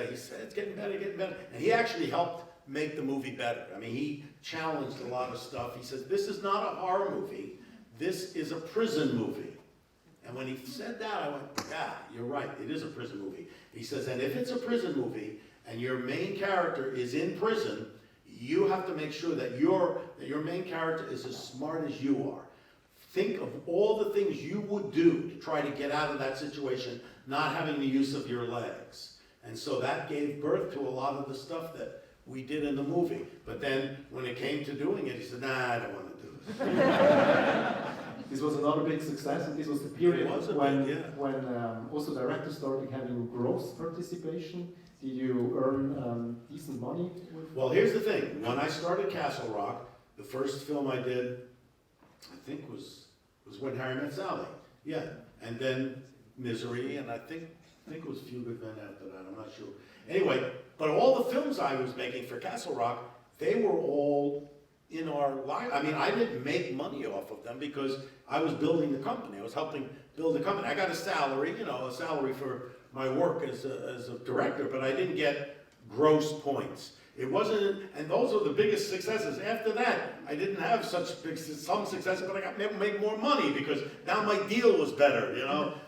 he said, "It's getting better, getting better." And he actually helped make the movie better. I mean, he challenged a lot of stuff. He says, "This is not a horror movie. This is a prison movie." And when he said that, I went, "Yeah, you're right. It is a prison movie." He says, "And if it's a prison movie and your main character is in prison, you have to make sure that your main character is as smart as you are. think of all the things you would do to try to get out of that situation, not having the use of your legs. And so that gave birth to a lot of the stuff that we did in the movie. But then when it came to doing it, he said, nah, I don't want to do this. This was another big success, and this was the period when big, yeah. when also directors started having gross participation. Did you earn decent money? Well, here's the thing. When I started Castle Rock, the first film I did, I think was When Harry Met Sally. Yeah, and then Misery, and I think it was Few Good Men after that. I'm not sure. Anyway, but all the films I was making for Castle Rock, they were all in our life. I mean, I didn't make money off of them because I was building the company. I was helping build the company. I got a salary, a salary for my work as a director, but I didn't get gross points. It wasn't, and those were the biggest successes. After that, I didn't have some success, but I got to make more money because now my deal was better,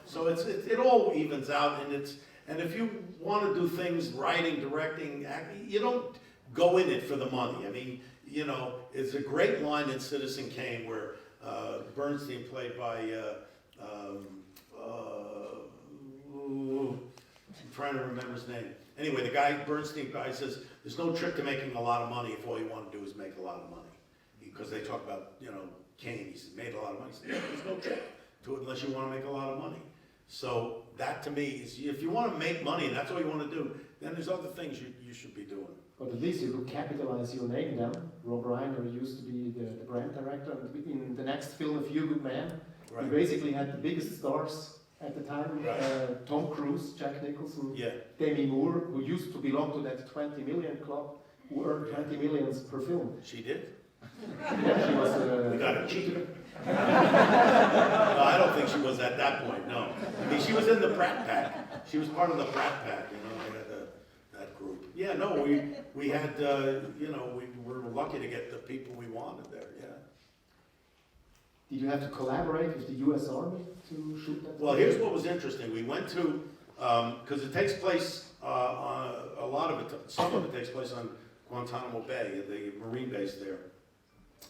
So it all evens out, and if you want to do things, writing, directing, acting, you don't go in it for the money. I mean, it's a great line in Citizen Kane where Bernstein, played by, I'm trying to remember his name. Anyway, the Bernstein guy says, there's no trick to making a lot of money if all you want to do is make a lot of money. Because they talk about, Kane, he said, made a lot of money. He said, yeah, there's no trick to it unless you want to make a lot of money. So that to me is, if you want to make money and that's all you want to do, then there's other things you should be doing. But at least you could capitalize your name then. Rob Reiner used to be the brand director, and in the next film, A Few Good Men, Right. he basically had the biggest stars at the time, Right. Tom Cruise, Jack Nicholson, Yeah. Demi Moore, who used to belong to that 20 million club, who earned 20 millions per film. She did? Yeah, she was... We got her cheap. No, I don't think she was at that point, no. I mean, she was in the Brat Pack. She was part of the Brat Pack, they had that group. Yeah, no, we had, we were lucky to get the people we wanted there, yeah. Did you have to collaborate with the U.S. Army to shoot that? Well, here's what was interesting. We went to, because it takes place, some of it takes place on Guantanamo Bay, the Marine base there.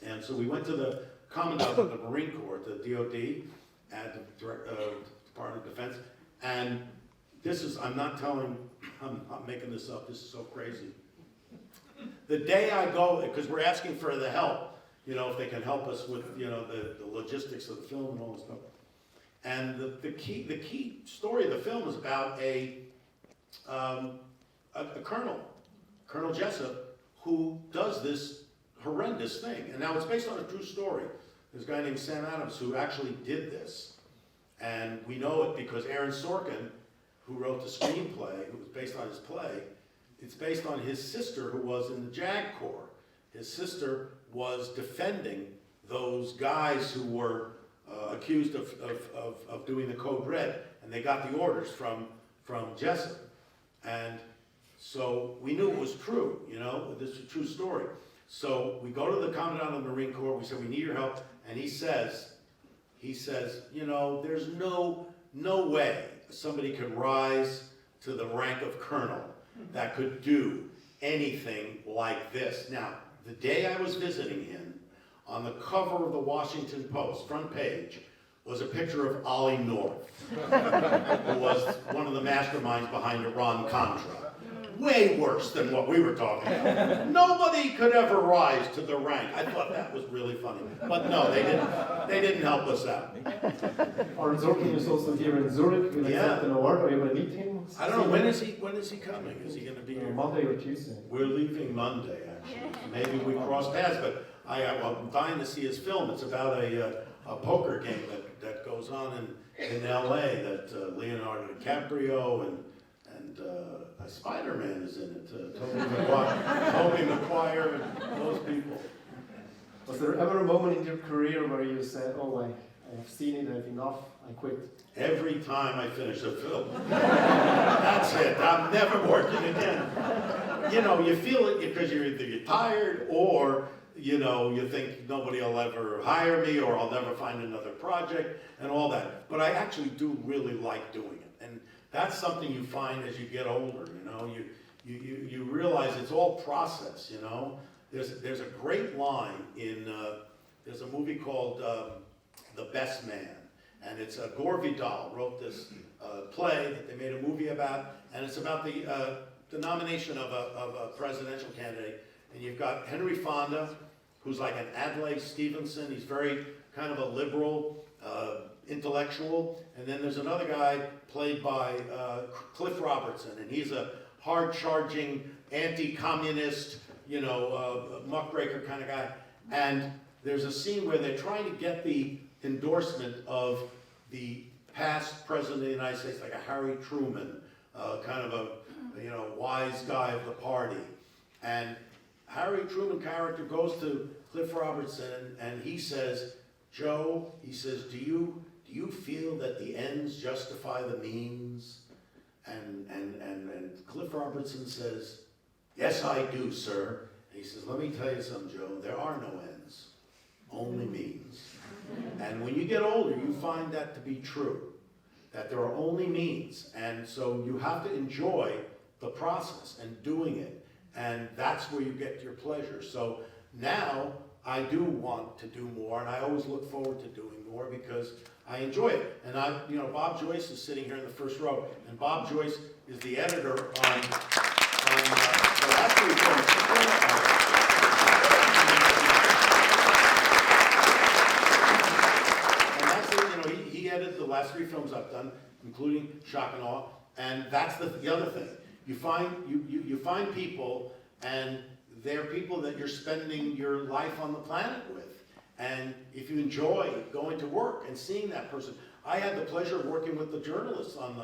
And so we went to the Commandant of the Marine Corps, the DOD, at the Department of Defense. And I'm not making this up, this is so crazy. The day I go, because we're asking for the help, if they can help us with, the logistics of the film and all this stuff. And the key story of the film is about a colonel, Colonel Jessup, who does this horrendous thing. And now it's based on a true story. There's a guy named Sam Adams who actually did this. And we know it because Aaron Sorkin, who wrote the screenplay, who was based on his play, it's based on his sister who was in the JAG Corps. His sister was defending those guys who were accused of doing the Code Red, and they got the orders from Jessup. And so we knew it was true, this is a true story. So we go to the Commandant of the Marine Corps, we said, we need your help, and he says, there's no way somebody could rise to the rank of colonel that could do anything like this. Now, the day I was visiting him, on the cover of the Washington Post, front page, was a picture of Ollie North, who was one of the masterminds behind Iran-Contra. Way worse than what we were talking about. Nobody could ever rise to the rank. I thought that was really funny. But no, they didn't help us out. Aaron Sorkin is also here in Zurich. Will accept an award. Are you going to meet him? I don't know. When is he coming? Is he going to be here? Monday or Tuesday. We're leaving Monday, actually. Maybe we cross paths, but I'm dying to see his film. It's about a poker game that goes on in L.A. that Leonardo DiCaprio and Spider-Man is in it. Tobey Maguire and those people. Was there ever a moment in your career where you said, oh, I have seen it, I have enough, I quit? Every time I finish a film. That's it. I'm never working again. You feel it because you're either tired or you think nobody will ever hire me or I'll never find another project and all that. But I actually do really like doing it. And that's something you find as you get older, You realize it's all process, There's a great line in, there's a movie called The Best Man. And it's Gore Vidal wrote this play that they made a movie about, and it's about the nomination of a presidential candidate. And you've got Henry Fonda, who's like an Adlai Stevenson. He's very kind of a liberal intellectual. And then there's another guy played by Cliff Robertson, and he's a hard-charging, anti-communist, you know, muckraker kind of guy. And there's a scene where they're trying to get the endorsement of the past president of the United States, like a Harry Truman, kind of a, you know, wise guy of the party. And Harry Truman character goes to Cliff Robertson and he says, Joe, he says, do you feel that the ends justify the means? And Cliff Robertson says, yes, I do, sir. And he says, let me tell you something, Joe, there are no ends, only means. And when you get older, you find that to be true, that there are only means. And so you have to enjoy the process and doing it. And that's where you get your pleasure. So now I do want to do more, and I always look forward to doing more because I enjoy it. And you know, Bob Joyce is sitting here in the first row, and Bob Joyce is the editor on the last three films. And that's it, you know, he edited the last three films I've done, including Shock and Awe, and that's the other thing. You find people, and they're people that you're spending your life on the planet with. And if you enjoy going to work and seeing that person, I had the pleasure of working with the journalists on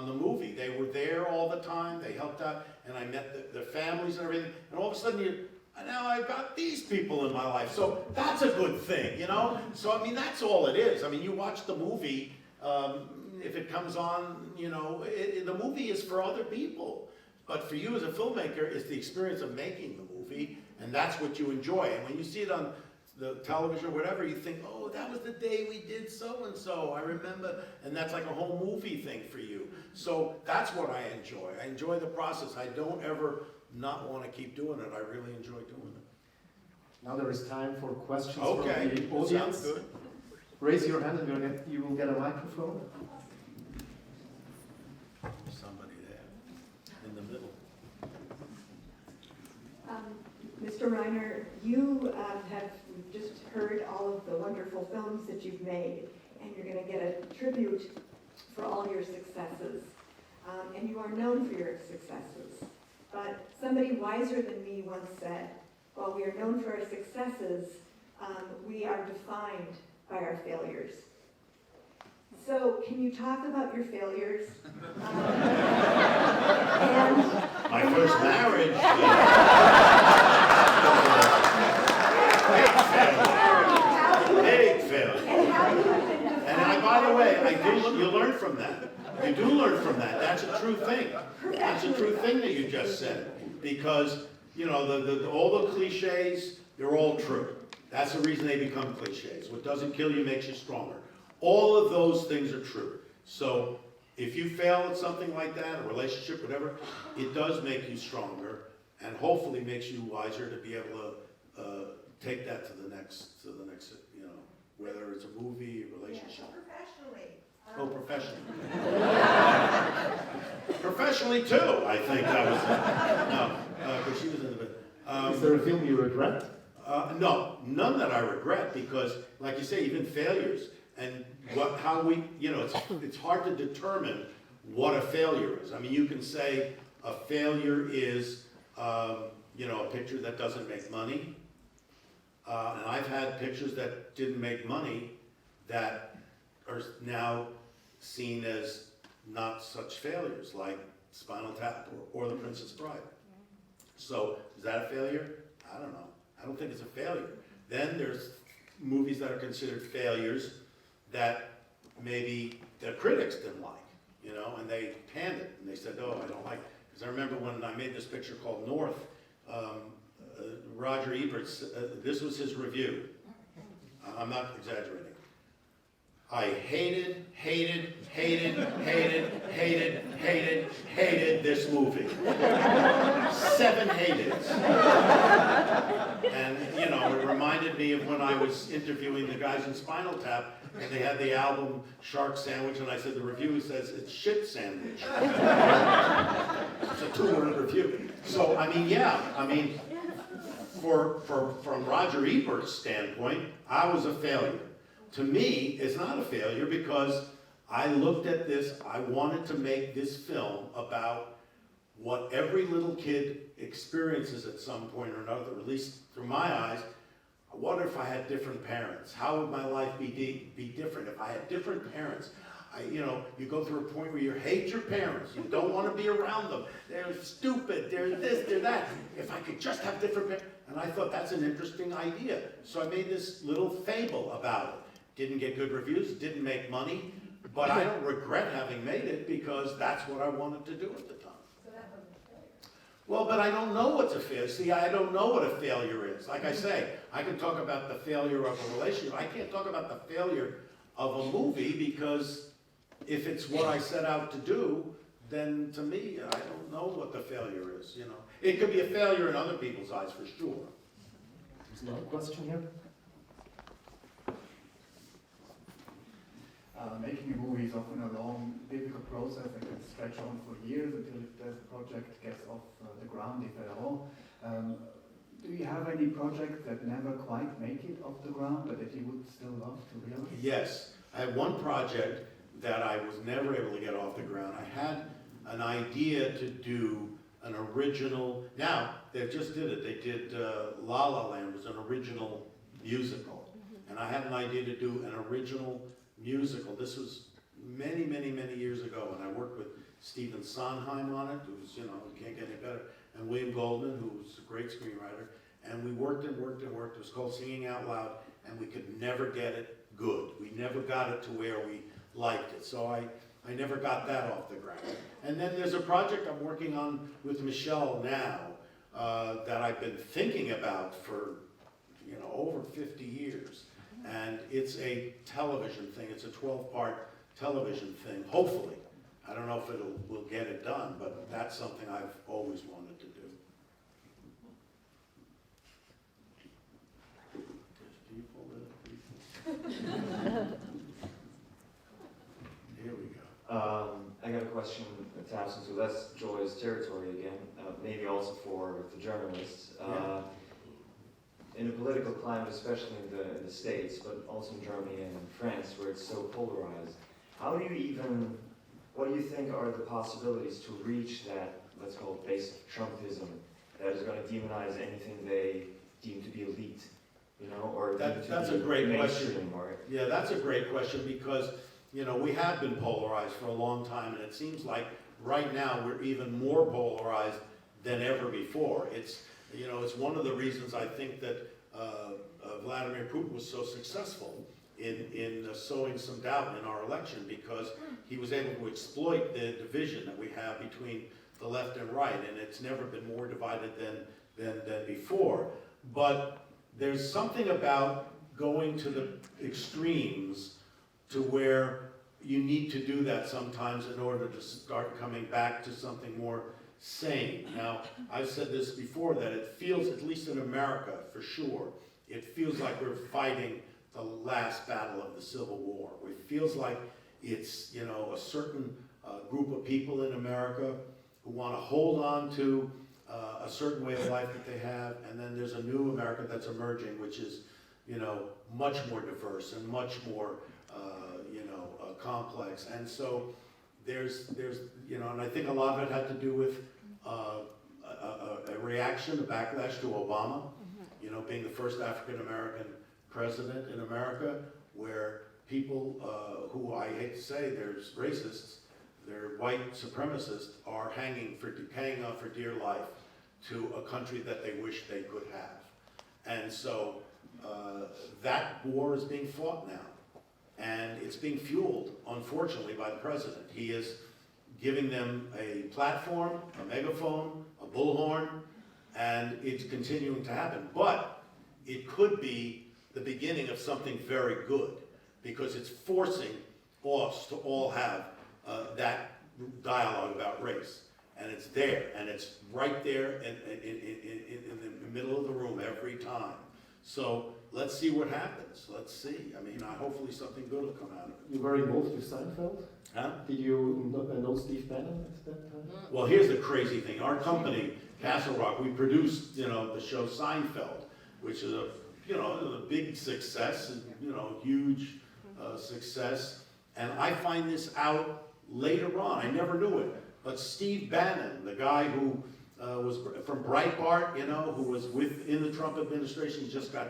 the movie. They were there all the time, they helped out, and I met their families and everything, and all of a sudden now I've got these people in my life. So that's a good thing, you know? So I mean, that's all it is. I mean, you watch the movie, if it comes on, you know, the movie is for other people. But for you as a filmmaker, it's the experience of making the movie, and that's what you enjoy. And when you see it on the television or whatever, you think, oh, that was the day we did so-and-so, I remember, and that's like a whole movie thing for you. So that's what I enjoy. I enjoy the process. I don't ever not want to keep doing it. I really enjoy doing it. Now there is time for questions okay. from the audience. Sounds good. Raise your hand and you will get a microphone. Somebody there in the middle. Mr. Reiner, you have just heard all of the wonderful films that you've made, and you're going to get a tribute for all your successes. And you are known for your successes. But somebody wiser than me once said, while we are known for our successes, we are defined by our failures. So can you talk about your failures? My first marriage. Big failure. And how you have been defined. And by the way, you learn from that. You do learn from that. That's a true thing. That's a true thing that you just said. Because, you know, all the cliches, they're all true. That's the reason they become cliches. What doesn't kill you makes you stronger. All of those things are true. So if you fail at something like that, a relationship, whatever, it does make you stronger and hopefully makes you wiser to be able to take that to the next, you know, whether it's a movie, a relationship. Yeah, professionally. Oh, professionally. Professionally too, I think that was, no, because she was in the bit. Is there a film you regret? No, none that I regret because, like you say, even failures and how we, you know, it's hard to determine what a failure is. I mean, you can say a failure is, you know, a picture that doesn't make money. And I've had pictures that didn't make money that are now seen as not such failures, like Spinal Tap or The Princess Bride. So, is that a failure? I don't know. I don't think it's a failure. Then there's movies that are considered failures that maybe the critics didn't like, you know, and they panned it, and they said, oh, I don't like it. Because I remember when I made this picture called North, Roger Ebert, this was his review. I'm not exaggerating. I hated this this movie. 7 hated it. And, you know, it reminded me of when I was interviewing the guys in Spinal Tap, and they had the album Shark Sandwich, and I said, the review says it's shit sandwich. It's a 2-word review. So, I mean, yeah, I mean, from Roger Ebert's standpoint, I was a failure. To me, it's not a failure because I looked at this, I wanted to make this film about what every little kid experiences at some point or another, at least through my eyes. I wonder if I had different parents. How would my life be different if I had different parents? You know, you go through a point where you hate your parents. You don't want to be around them. They're stupid. They're this, they're that. If I could just have different parents. And I thought that's an interesting idea. So I made this little fable about it. Didn't get good reviews, didn't make money, but I don't regret having made it because that's what I wanted to do at the time. So that wasn't a failure. Well, but I don't know what's a failure. See, I don't know what a failure is. Like I say, I can talk about the failure of a relationship. I can't talk about the failure of a movie because if it's what I set out to do, then to me, I don't know what the failure is, you know. It could be a failure in other people's eyes for sure. There's another question here. Making a movie is often a long, difficult process that can stretch on for years until the project gets off the ground, if at all. Do you have any projects that never quite make it off the ground, but that you would still love to realize? Yes, I had one project that I was never able to get off the ground. I had an idea to do an original, now, they just did it, they did La La Land was an original musical. And I had an idea to do an original musical. This was many, many, many years ago, and I worked with Stephen Sondheim on it, who's, you know, can't get any better, and William Goldman, who was a great screenwriter, and we worked and worked and worked. It was called Singing Out Loud, and we could never get it good. We never got it to where we liked it, so I never got that off the ground. And then there's a project I'm working on with Michelle now that I've been thinking about for, you know, over 50 years. And it's a television thing. It's a 12-part television thing, hopefully. I don't know if we'll get it done, but that's something I've always wanted to do. Here we go. I got a question that taps into less Joy's territory again, maybe also for the journalists. In a political climate, especially in the States, but also in Germany and in France, where it's so polarized, what do you think are the possibilities to reach that, let's call it base of Trumpism, that is going to demonize anything they deem to be elite, you know, or that's a great question. Or, yeah, that's a great question because, you know, we have been polarized for a long time, and it seems like right now we're even more polarized than ever before. It's, you know, it's one of the reasons I think that Vladimir Putin was so successful in sowing some doubt in our election because he was able to exploit the division that we have between the left and right, and it's never been more divided than before. But there's something about going to the extremes to where you need to do that sometimes in order to start coming back to something more sane. Now, I've said this before, that it feels, at least in America for sure, it feels like we're fighting the last battle of the Civil War. It feels like it's, you know, a certain group of people in America who want to hold on to a certain way of life that they have, and then there's a new America that's emerging, which is, you know, much more diverse and much more, complex. And so there's, you know, and I think a lot of it had to do with a reaction, a backlash to Obama, you know, being the first African-American president in America, where people who, I hate to say, there's racists, they're white supremacists, are hanging out for dear life to a country that they wish they could have. And so that war is being fought now. And it's being fueled, unfortunately, by the president. He is giving them a platform, a megaphone, a bullhorn, and it's continuing to happen. But it could be the beginning of something very good, because it's forcing us to all have that dialogue about race. and it's there, and it's right there in the middle of the room every time. So let's see what happens. Let's see. I mean, hopefully something good will come out of it. You were involved with Seinfeld? Huh? Did you know Steve Bannon at that time? Well, here's the crazy thing. Our company, Castle Rock, we produced, the show Seinfeld, which is a big success, huge success. And I find this out later on. I never knew it. But Steve Bannon, the guy who was from Breitbart, who was in the Trump administration, he just got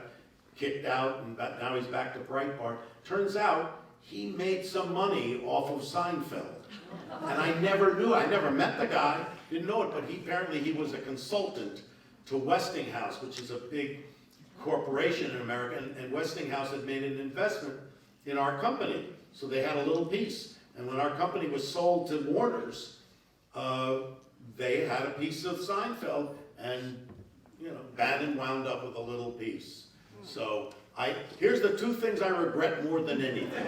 kicked out, and now he's back to Breitbart. Turns out he made some money off of Seinfeld. And I never knew, I never met the guy, didn't know it, but apparently he was a consultant to Westinghouse, which is a big corporation in America, and Westinghouse had made an investment in our company. So they had a little piece. And when our company was sold to Warner's, they had a piece of Seinfeld, and Bannon wound up with a little piece. So here's the two things I regret more than anything.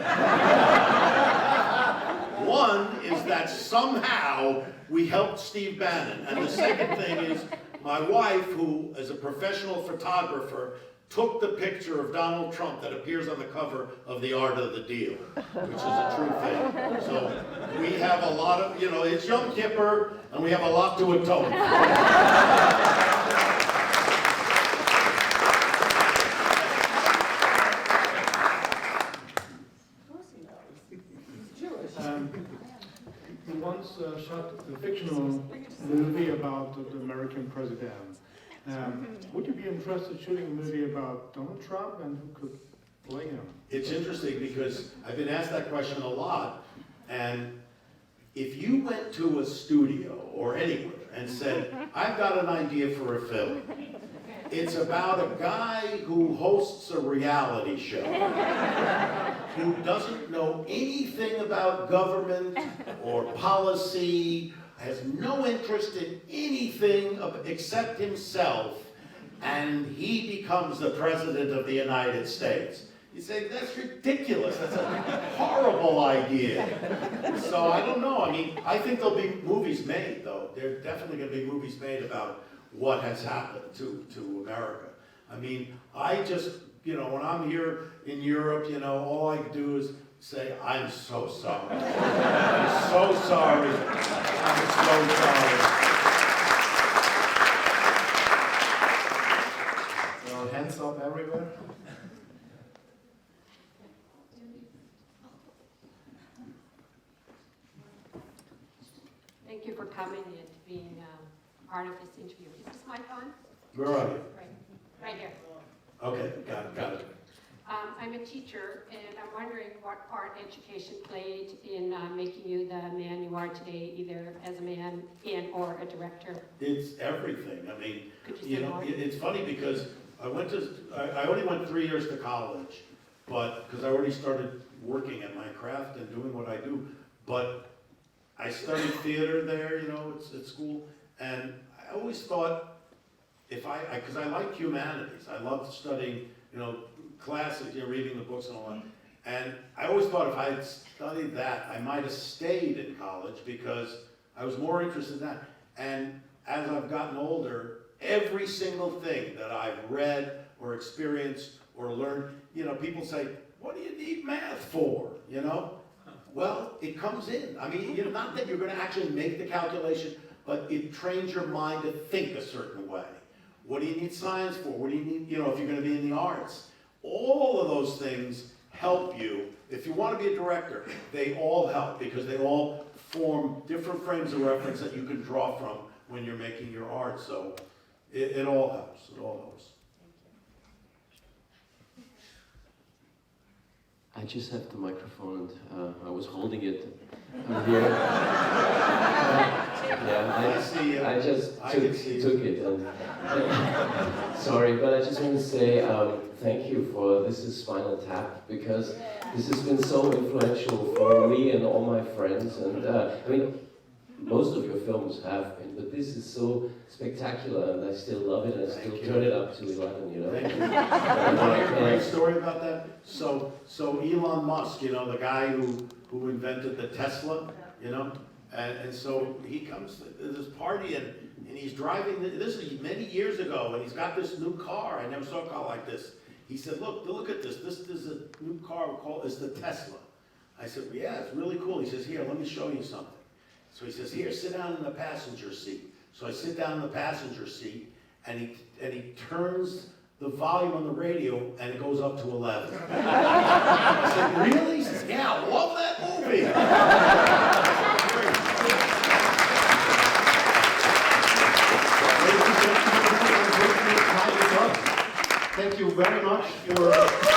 One is that somehow we helped Steve Bannon, and the second thing is my wife, who is a professional photographer, took the picture of Donald Trump that appears on the cover of The Art of the Deal, which is a true thing. So we have a lot of, it's Yom Kippur, and we have a lot to atone for. You once shot a fictional movie about the American president. Would you be interested in shooting a movie about Donald Trump, and who could play him? It's interesting because I've been asked that question a lot, and if you went to a studio or anywhere and said, I've got an idea for a film, it's about a guy who hosts a reality show, who doesn't know anything about government or policy, has no interest in anything except himself, and he becomes the President of the United States. You say, that's ridiculous. That's a horrible idea. So I don't know. I mean, I think there'll be movies made, though. There are definitely going to be movies made about what has happened to America. I mean, I just, when I'm here in Europe, all I do is say, I'm so sorry. I'm so sorry. I'm so sorry. So hands up everywhere. Thank you for coming and being part of this interview. Is this mic on? Where are you? Right here. Okay, got it. I'm a teacher, and I'm wondering what part education played in making you the man you are today, either as a man and or a director. It's everything. I mean, Could you say more? it's funny because I only went 3 years to college, but because I already started working at my craft and doing what I do, but I studied theater there, at school, and I always thought because I like humanities, I love studying, classics, reading the books and all that. And I always thought if I had studied that, I might have stayed in college because I was more interested in that. And as I've gotten older, every single thing that I've read or experienced or learned, people say, what do you need math for, Well, it comes in. I mean, not that you're going to actually make the calculation, but it trains your mind to think a certain way. What do you need science for? What do you need, if you're going to be in the arts? All of those things help you. If you want to be a director, they all help because they all form different frames of reference that you can draw from when you're making your art. So it all helps. It all helps. I just have the microphone, and I was holding it here. I just took it. And, sorry, but I just want to say thank you for This Is Spinal Tap, because this has been so influential for me and all my friends. And I mean, most of your films have been, but this is so spectacular, and I still love it, and I still turn it up to 11, Thank you. Want to hear a great story about that? So Elon Musk, the guy who invented the Tesla, And so he comes to this party and he's driving, this is many years ago, and he's got this new car. I never saw a car like this. He said, look at this. This is a new car called, it's the Tesla. I said, well, yeah, it's really cool. He says, here, let me show you something. So he says, here, sit down in the passenger seat. So I sit down in the passenger seat, and he turns the volume on the radio, and it goes up to 11. I said, really? He says, yeah, I love that movie. Thank you very much for